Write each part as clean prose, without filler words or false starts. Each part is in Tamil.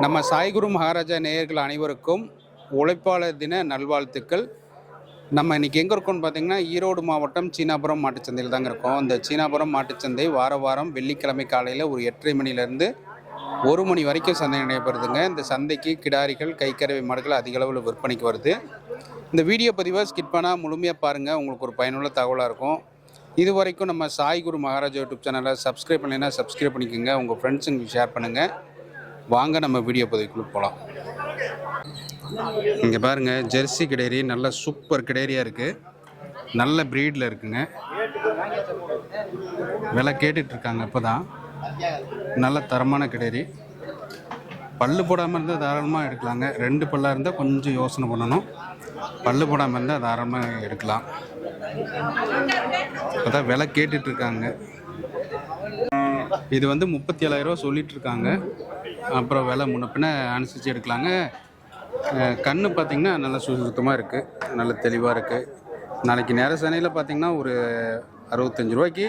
நம்ம சாய்குரு மகாராஜா நேயர்கள் அனைவருக்கும் உழைப்பாளர் தின நல்வாழ்த்துக்கள். நம்ம இன்றைக்கி எங்கே இருக்கோம்னு பார்த்திங்கன்னா, ஈரோடு மாவட்டம் சீனாபுரம் மாட்டுச்சந்தையில் தாங்க இருக்கோம். இந்த சீனாபுரம் மாட்டுச்சந்தை வாரம் வெள்ளிக்கிழமை காலையில் ஒரு 8:30 மணிலேருந்து 1 மணி வரைக்கும் சந்தை நடைபெறுதுங்க. இந்த சந்தைக்கு கிடாரிகள், கைக்கறவை மாடுகள் அதிக அளவில் விற்பனைக்கு வருது. இந்த வீடியோ பதிவை ஸ்கிப் பண்ணால் முழுமையாக பாருங்கள், உங்களுக்கு ஒரு பயனுள்ள தகவலாக இருக்கும். இது வரைக்கும் நம்ம சாய்குரு மகாராஜா யூடியூப் சேனலை சப்ஸ்கிரைப் பண்ணலைன்னா சப்ஸ்கிரைப் பண்ணிக்கோங்க, உங்கள் ஃப்ரெண்ட்ஸுங்களுக்கு ஷேர் பண்ணுங்கள். வாங்க நம்ம வீடியோ பதிவுக்குள்ளே போகலாம். இங்கே பாருங்கள், ஜெர்சி கிடேரி நல்ல சூப்பர் கிடேரியாக இருக்குது, நல்ல ப்ரீடில் இருக்குங்க. விலை கேட்டுட்ருக்காங்க. இப்போ தான் நல்ல தரமான கிடேரி. பல்லு போடாமல் இருந்தால் தாராளமாக எடுக்கலாங்க. 2 பல்லாக இருந்தால் கொஞ்சம் யோசனை பண்ணணும். பல்லு போடாமல் இருந்தால் தாராளமாக எடுக்கலாம். இப்போ தான் விலை கேட்டுட்ருக்காங்க. இது வந்து 37,000 ரூபா சொல்லிகிட்ருக்காங்க. அப்புறம் விலை முன்ன பின்ன அனுசரித்து எடுக்கலாங்க. கண் பார்த்திங்கன்னா நல்லா சுத்தமாக இருக்குது, நல்ல தெளிவாக இருக்குது. நாளைக்கு நேர சனையில் பார்த்திங்கன்னா ஒரு 65 ரூபாய்க்கு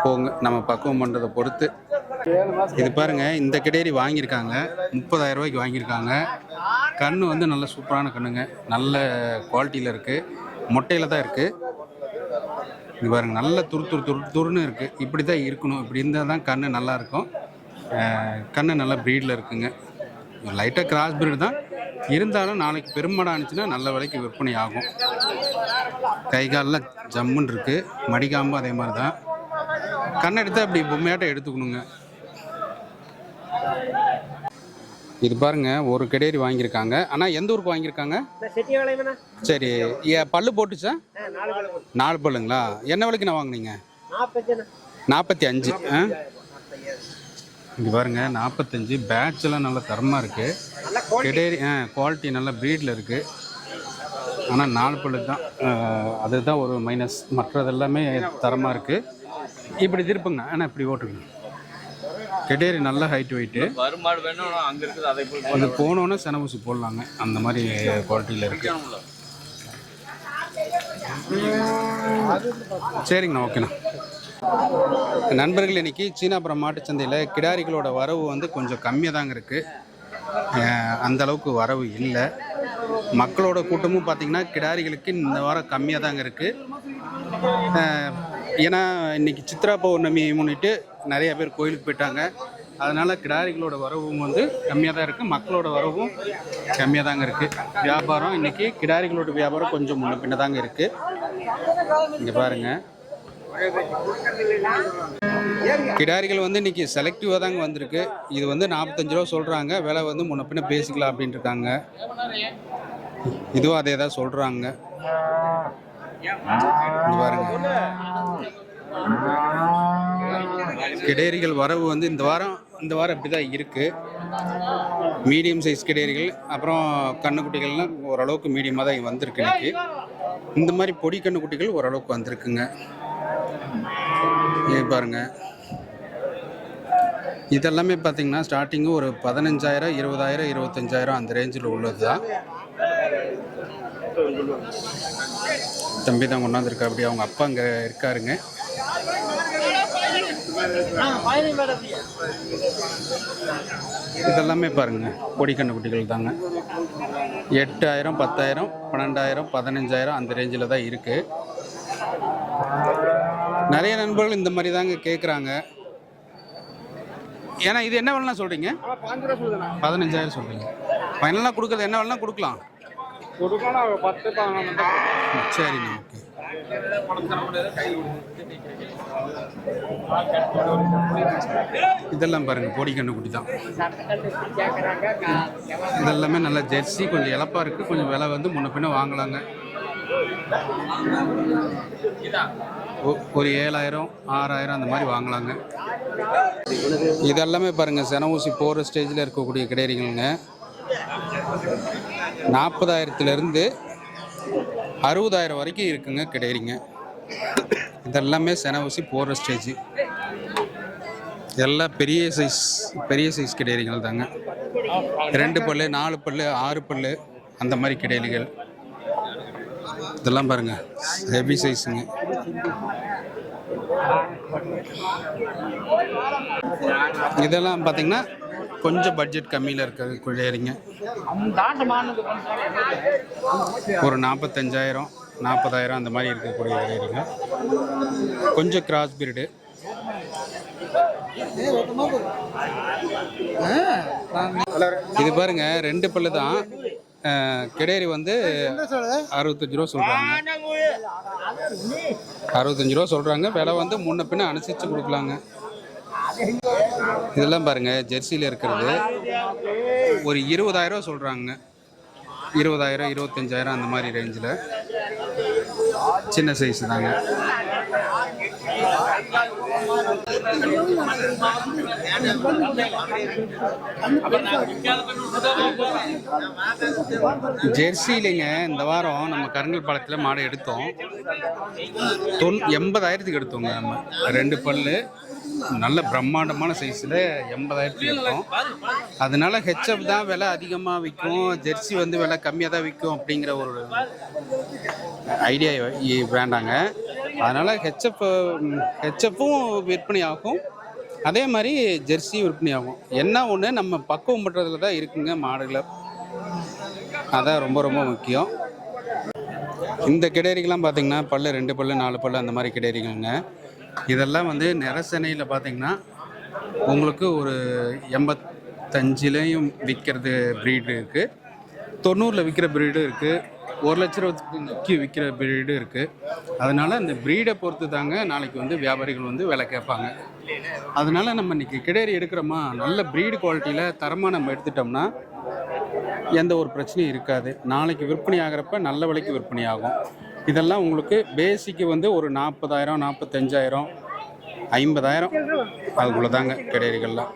போங்க, நம்ம பக்குவம் பண்ணுறதை பொறுத்து. இது பாருங்கள், இந்த கிடேரி வாங்கியிருக்காங்க 30,000 ரூபாய்க்கு வாங்கியிருக்காங்க. கண் வந்து நல்ல சூப்பரான கண்ணுங்க, நல்ல குவாலிட்டியில் இருக்குது, மொட்டையில் தான் இருக்குது. இது பாருங்கள், நல்ல துருன்னு இருக்குது. இப்படி தான் இருக்கணும், இப்படி இருந்தால் தான் கண் நல்லாயிருக்கும். கண் நல்லா ப்ரீடில் இருக்குங்க. லைட்டாக கிராஸ் ப்ரீடு தான் இருந்தாலும் நாளைக்கு பெருமாடாக இருந்துச்சுன்னா நல்ல விலைக்கு விற்பனை ஆகும். கை காலில் ஜம்முன்னு இருக்குது, மடிக்காம்பு அதே மாதிரி தான். கண் எடுத்தால் அப்படி பொம்மையாட்டம் எடுத்துக்கணுங்க. இது பாருங்க, ஒரு கிடேரி வாங்கியிருக்காங்க. ஆனால் எந்த ஊருக்கு வாங்கியிருக்காங்க? சரி, பல்லு போட்டுச்சா? 4 பல்லுங்களா? என்ன விலைக்கு நான் வாங்கினீங்க? 45. இங்கே பாருங்க, 45. பேட்ச் எல்லாம் நல்லா தரமாக இருக்குது. கிடேரி குவாலிட்டி நல்ல ப்ரீடில் இருக்குது. ஆனால் 4 பல்லு தான், அதுதான் ஒரு மைனஸ். மற்றதெல்லாமே தரமாக இருக்குது. இப்படி திருப்புங்க, ஆனால் இப்படி ஓட்டுருங்க. கிடேரி நல்ல ஹைட் வெயிட்டு. அது போனோன்னே செனவூசி போடலாங்க, அந்த மாதிரி குவாலிட்டியில் இருக்குது. சரிங்கண்ணா, ஓகேண்ணா. நண்பர்கள், இன்றைக்கி சீனாபுரம் மாட்டுச்சந்தையில் கிடாரிகளோட வரவு வந்து கொஞ்சம் கம்மியாக தாங்க இருக்குது. அந்தளவுக்கு வரவு இல்லை. மக்களோட கூட்டமும் பார்த்திங்கன்னா கிடாரிகளுக்கு இந்த வாரம் கம்மியாக தாங்க இருக்குது. ஏன்னா இன்றைக்கி சித்ரா பௌர்ணமி முன்னிட்டு நிறைய பேர் கோயிலுக்கு போயிட்டாங்க. அதனால் கிடாரிகளோட வரவும் வந்து கம்மியாக தான் இருக்குது, மக்களோட வரவும் கம்மியாக தாங்க இருக்குது. வியாபாரம் இன்றைக்கி கிடாரிகளோட வியாபாரம் கொஞ்சம் முன்ன பின்ன தாங்க இருக்குது. இங்கே பாருங்கள், கிடாரிகள் வந்து இன்றைக்கி செலக்டிவாக தாங்க வந்திருக்கு. இது வந்து 45 ரூபா சொல்கிறாங்க. விலை வந்து முன்ன பின்ன பேசிக்கலாம் அப்படின்ட்டு இருக்காங்க. இதுவும் அதே தான் சொல்கிறாங்க. பாருங்க, கிடேரிகள் வரவு வந்து இந்த வாரம் இப்படி தான் இருக்குது. மீடியம் சைஸ் கிடேரிகள், அப்புறம் கண்ணுக்குட்டிகள்லாம் ஓரளவுக்கு மீடியமாக தான் வந்திருக்கு. இன்றைக்கி இந்த மாதிரி பொடி கண்ணுக்குட்டிகள் ஓரளவுக்கு வந்திருக்குங்க. பாருங்க, இதெல்லாமே பார்த்திங்கன்னா ஸ்டார்டிங்கு ஒரு 15,000, 20,000, 25,000 அந்த ரேஞ்சில் உள்ளது தான். தம்பி தான் கொண்டாந்துருக்கா, அப்படி அவங்க அப்பா அங்கே இருக்காருங்க. இதெல்லாமே பாருங்க, பொடி கண்ணுக்குட்டிகள் தாங்க. 8,000, 10,000, 12,000, 15,000 அந்த ரேஞ்சில் தான் இருக்குது. நிறைய நண்பர்கள் இந்த மாதிரி தாங்க கேட்குறாங்க. ஏன்னா இது என்ன வேலைனா சொல்கிறீங்க? 15,000 சொல்கிறீங்க. ஃபைனலாக கொடுக்குறது என்ன வேலைனா கொடுக்கலாம். சரிண்ணா, ஓகே. இதெல்லாம் பாருங்க, பொடி கண்ணுக்குட்டி தான். இதெல்லாமே நல்ல ஜெர்சி, கொஞ்சம் இழப்பாக இருக்குது. கொஞ்சம் விலை வந்து முன்ன பின்ன வாங்கலாங்க. ஒரு 7,000, 6,000 அந்த மாதிரி வாங்கலாங்க. இதெல்லாமே பாருங்கள், செனவூசி போகிற ஸ்டேஜில் இருக்கக்கூடிய கிடேரிகளுங்க. 40,000லேருந்து 60,000 வரைக்கும் இருக்குங்க கிடேரிங்க. இதெல்லாமே செனவூசி போகிற ஸ்டேஜ். இதெல்லாம் பெரிய சைஸ் கிடேரிகள் தாங்க. 2 பல்லு, 4 பல்லு, 6 பல்லு அந்த மாதிரி கிடேரிகள். இதெல்லாம் பாருங்கள், ஹெவி சைஸுங்க. இதெல்லாம் பார்த்தீங்கன்னா கொஞ்சம் பட்ஜெட் கம்மியில் இருக்கிற குழேரிங்க. ஒரு 45,000 40,000 அந்த மாதிரி இருக்கக்கூடிய குழேரிங்க. கொஞ்சம் கிராஸ் பீரியடு. இது பாருங்க 2 பல்லு தான். கிடேரி வந்து 65 ரூபா சொல்கிறாங்க. 65 ரூபா சொல்கிறாங்க. விலை வந்து முன்ன பின்ன அனுசரித்து கொடுக்கலாங்க. இதெல்லாம் பாருங்க ஜெர்சியில் இருக்கிறது ஒரு 20,000 சொல்கிறாங்க. 20,000 25,000 அந்த மாதிரி ரேஞ்சில் சின்ன சைஸ் தாங்க. ஜெர்சியிலைங்க இந்த வாரம் நம்ம கருங்கல் பாலத்தில் மாடு எடுத்தோம். 80,000க்கு எடுத்தோங்க. நம்ம 2 பல்லு நல்ல பிரம்மாண்டமான சைஸில் 80,000க்கு எடுத்தோம். அதனால ஹெச்எஃப் தான் விலை அதிகமாக விற்கும், ஜெர்சி வந்து விலை கம்மியாக தான் விற்கும் அப்படிங்கிற ஒரு ஐடியா வேண்டாங்க. அதனால் ஹெச்எஃப்பும் விற்பனை ஆகும், அதே மாதிரி ஜெர்சியும் விற்பனை ஆகும். என்ன ஒன்று நம்ம பக்குவம் பண்ணுறதுல தான் இருக்குங்க மாடுகளை. அதான் ரொம்ப ரொம்ப முக்கியம். இந்த கிடேரிக்கெலாம் பார்த்திங்கன்னா பல்லு 2 பல்லு 4 பல்லு அந்த மாதிரி கிடேரிங்க. இதெல்லாம் வந்து நிறசனையில் பார்த்திங்கன்னா உங்களுக்கு ஒரு 85லையும் விற்கிறது ப்ரீடு இருக்குது, 90ல் விற்கிற ப்ரீடும் இருக்குது, 1,00,000க்கு விற்கிற ப்ரீடும் இருக்குது. அதனால் அந்த ப்ரீடை பொறுத்து தாங்க நாளைக்கு வந்து வியாபாரிகள் வந்து விலை கேட்பாங்க. அதனால் நம்ம இன்றைக்கி கிடேரி எடுக்கிறோமா, நல்ல ப்ரீடு குவாலிட்டியில் தரமாக நம்ம எடுத்துட்டோம்னா எந்த ஒரு பிரச்சனையும் இருக்காது. நாளைக்கு விற்பனை ஆகிறப்ப நல்ல விலைக்கு விற்பனை ஆகும். இதெல்லாம் உங்களுக்கு பேசிக்கு வந்து ஒரு 40,000 45,000 50,000 அதுக்குள்ளே தாங்க கிடாரிகள்லாம்.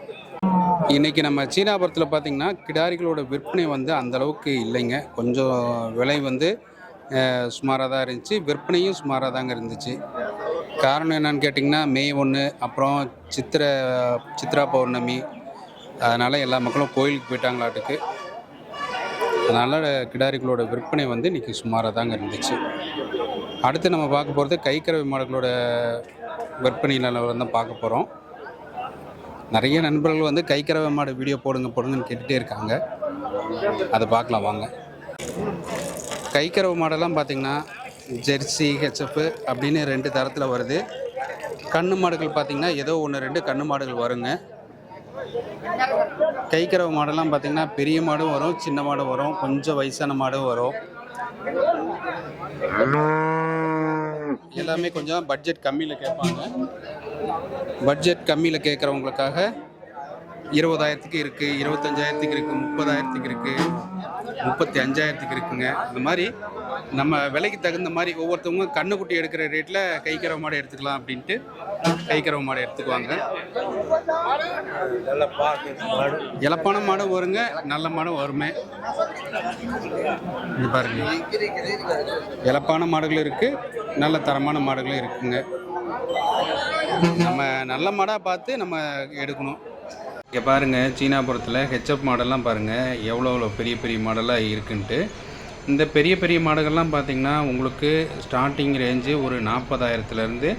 இன்றைக்கி நம்ம சீனாபுரத்தில் பார்த்திங்கன்னா கிடாரிகளோட விற்பனை வந்து அந்தளவுக்கு இல்லைங்க. கொஞ்சம் விலை வந்து சுமாராக தான் இருந்துச்சு, விற்பனையும் சுமாராக தாங்க இருந்துச்சு. காரணம் என்னன்னு கேட்டிங்கன்னா மே 1 அப்புறம் சித்ரா பௌர்ணமி, அதனால் எல்லா மக்களும் கோயிலுக்கு போயிட்டாங்களாட்டுக்கு. அதனால் கிடாரிகளோட விற்பனை வந்து இன்றைக்கி சுமாராக தாங்க இருந்துச்சு. அடுத்து நம்ம பார்க்க போகிறது கைக்கறவை மாடுகளோட விற்பனை நிலவரம் தான் பார்க்க போகிறோம். நிறைய நண்பர்கள் வந்து கைக்கறவை மாடு வீடியோ போடுங்கன்னு கேட்டுகிட்டே இருக்காங்க. அதை பார்க்கலாம் வாங்க. கைக்கறவை மாடெல்லாம் பார்த்திங்கன்னா ஜெர்சி ஹெச்எஃப் அப்படின்னு 2 தரத்தில் வருது. கண்ணு மாடுகள் பார்த்திங்கன்னா ஏதோ 1-2 கண்ணு மாடுகள் வருங்க. கைக்கறவை மாடெல்லாம் பார்த்திங்கன்னா பெரிய மாடும் வரும், சின்ன மாடும் வரும், கொஞ்சம் வயசான மாடும் வரும். எல்லாமே கொஞ்சம் பட்ஜெட் கம்மியில் கேட்பாங்க. பட்ஜெட் கம்மியில் கேட்குறவங்களுக்காக 20,000க்கு இருக்குது, 25,000க்கு இருக்குது, 30,000க்கு இருக்குது, 35,000க்கு இருக்குங்க. இந்த மாதிரி நம்ம விலைக்கு தகுந்த மாதிரி ஒவ்வொருத்தவங்க கண்ணுக்குட்டி எடுக்கிற ரேட்டில் கைக்கறவை மாடு எடுத்துக்கலாம் அப்படின்ட்டு கைக்கறவை மாடு எடுத்துக்குவாங்க. இலப்பான மாடும் வருங்க, நல்ல மாடும் வருமே. இது பாருங்க, இலப்பான மாடுகளும் இருக்குது, நல்ல தரமான மாடுகளும் இருக்குங்க. நம்ம நல்ல மாடாக பார்த்து நம்ம எடுக்கணும். இங்கே பாருங்கள், சீனாபுரத்தில் ஹெச்எஃப் மாடெல்லாம் பாருங்கள் எவ்வளோ பெரிய பெரிய மாடலாக இருக்குன்ட்டு. இந்த பெரிய பெரிய மாடுகள்லாம் பார்த்திங்கன்னா உங்களுக்கு ஸ்டார்டிங் ரேஞ்சு ஒரு 40,000லேருந்து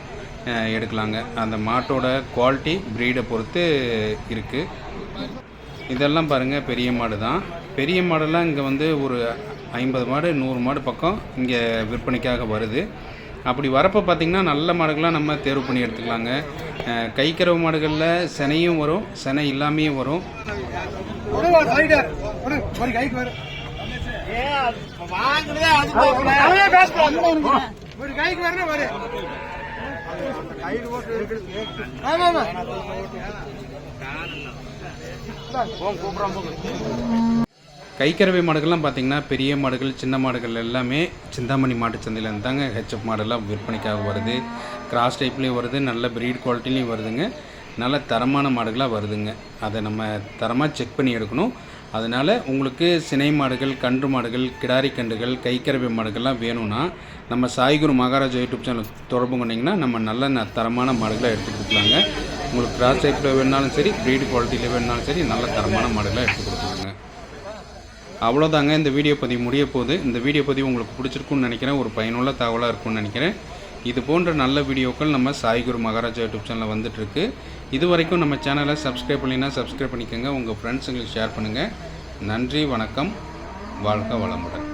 எடுக்கலாங்க. அந்த மாட்டோட குவாலிட்டி ப்ரீடை பொறுத்து இருக்குது. இதெல்லாம் பாருங்கள் பெரிய மாடு தான். பெரிய மாடெல்லாம் இங்கே வந்து ஒரு 50 மாடு 100 மாடு பக்கம் இங்கே விற்பனைக்காக வருது. அப்படி வரப்போ பார்த்திங்கன்னா நல்ல மாடுகள்லாம் நம்ம தேர்வு பண்ணி எடுத்துக்கலாங்க. கைக்கறவு மாடுகளில் செனையும் வரும், செனை இல்லாமையும் வரும். கைக்கறவை மாடுகள்லாம் பார்த்திங்கன்னா பெரிய மாடுகள் சின்ன மாடுகள் எல்லாமே சிந்தாமணி மாட்டு சந்தையில் இருந்தாங்க ஹெச்எஃப் மாடெல்லாம் விற்பனைக்காக வருது. கிராஸ் டைப்லேயும் வருது, நல்ல ப்ரீட் குவாலிட்டிலையும் வருதுங்க, நல்ல தரமான மாடுகளாக வருதுங்க. அதை நம்ம தரமாக செக் பண்ணி எடுக்கணும். அதனால் உங்களுக்கு சினை மாடுகள், கன்று மாடுகள், கிடாரி கன்றுகள், கைக்கறவை மாடுகள்லாம் வேணும்னா நம்ம சாய்குரு மகாராஜா யூடியூப் சேனல் தொடர்பு பண்ணிங்கன்னா நம்ம நல்ல தரமான மாடுகளாக எடுத்து கொடுக்கலாங்க. உங்களுக்கு கிராஸ் டைப்பில் வேணுனாலும் சரி, ப்ரீட் குவாலிட்டியில் வேணுனாலும் சரி, நல்ல தரமான மாடுகளாக எடுத்து கொடுக்கலாங்க. அவ்வளோதாங்க, இந்த வீடியோ பதிவு முடிய போகுது. இந்த வீடியோ பதிவு உங்களுக்கு பிடிச்சிருக்குன்னு நினைக்கிறேன், ஒரு பயனுள்ள தகவலாக இருக்கும்னு நினைக்கிறேன். இது போன்ற நல்ல வீடியோக்கள் நம்ம சாய்குரு மகாராஜா யூடியூப் சேனலில் வந்துட்டுருக்கு. இது வரைக்கும் நம்ம சேனலை சப்ஸ்கிரைப் பண்ணினா சப்ஸ்கிரைப் பண்ணிக்கோங்க. உங்கள் ஃப்ரெண்ட்ஸுங்களுக்கு ஷேர் பண்ணுங்கள். நன்றி, வணக்கம், வாழ்க வளமுடன்.